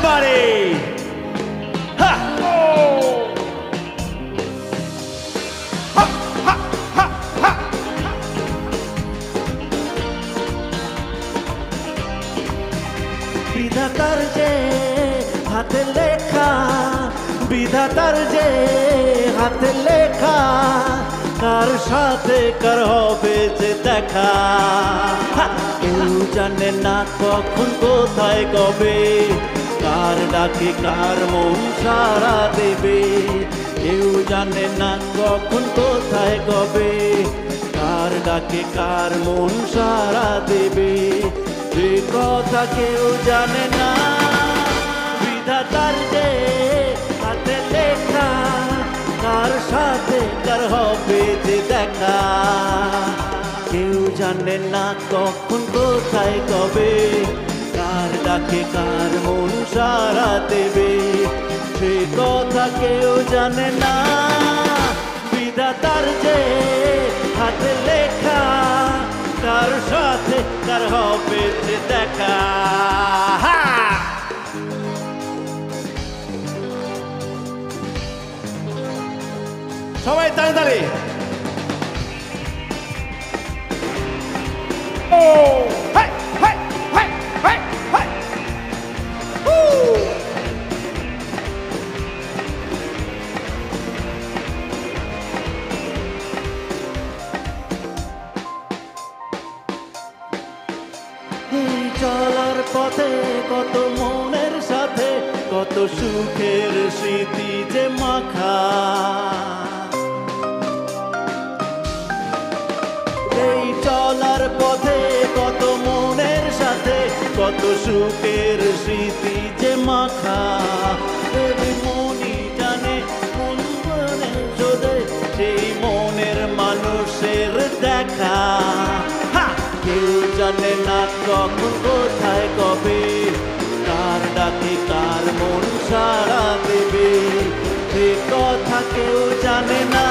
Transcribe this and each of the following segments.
everybody! Ha! Oh! Ha! Ha! Ha! Ha! বিধাতার যে হাতে লেখা, বিধাতার যে হাতে লেখা, কার সাথে কার হবে যে দেখা, কেউ জানে না কখন কোথায় কবে, কার ডাকে কার মন সাড়া দেবে, কেউ জানে না কখন কোথায় কবে, কার ডাকে কার মন সাড়া দেবে, যে কথা কেউ জানে না। বিধাতার যে হাতে লেখা, কার সাথে কার হবে যে দেখা, কেউ জানে না কখন কোথায় কবে, কার ডাকে কার মন সাড়া দেবে, সে কথা কেউ জানে না। বিধাতার যে হাতে লেখা, কার সাথে কার হবে যে দেখা। সবাই তাড়াতাড়ি। ও hi hi hi hi hi. এই চলার পথে কত মনের সাথে কত সুখের স্মৃতি যে মাখা, এই চলার পথে কত মনের সাথে কত সুখের স্মৃতি যে মাখা, মনই জানে মন মনে শোধে সেই মনের মানুষের দেখা, কেউ জানে না কখন কোথায় কবে, কার ডাকে কার মন সাড়া দেবে, সে কথা কেউ জানে না।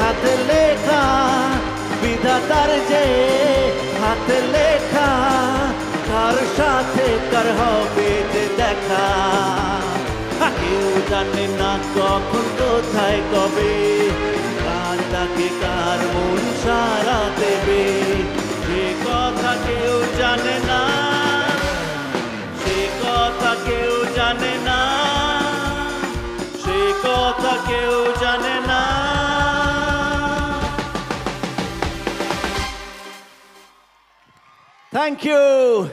হাতে লেখা, বিধাতার যে হাতে লেখা, কার সাথে কার হবে যে দেখা, কেউ জানে না কখন কোথায় কবে, কার ডাকে কার মন সাড়া দেবে, সে কথা কেউ জানে না, সে কথা কেউ জানে না, সে কথা কেউ জানে না। Thank you.